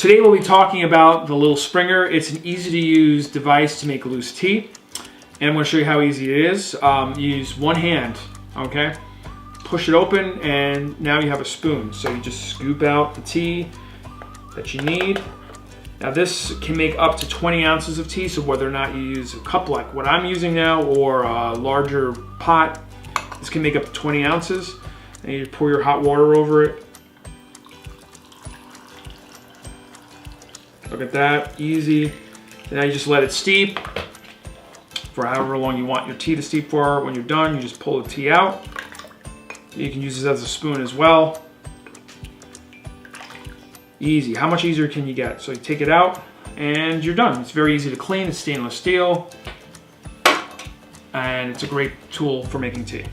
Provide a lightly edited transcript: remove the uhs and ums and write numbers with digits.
Today we'll be talking about the Lil-Springer. It's an easy to use device to make loose tea. And I'm going to show you how easy it is. Use one hand, okay? Push it open and now you have a spoon. So you just scoop out the tea that you need. Now this can make up to 20 ounces of tea, so whether or not you use a cup like what I'm using now or a larger pot, this can make up to 20 ounces. And you pour your hot water over it. Look at that, easy. And now you just let it steep for however long you want your tea to steep for. When you're done, you just pull the tea out. You can use this as a spoon as well. Easy. How much easier can you get? So you take it out and you're done. It's very easy to clean. It's stainless steel. And it's a great tool for making tea.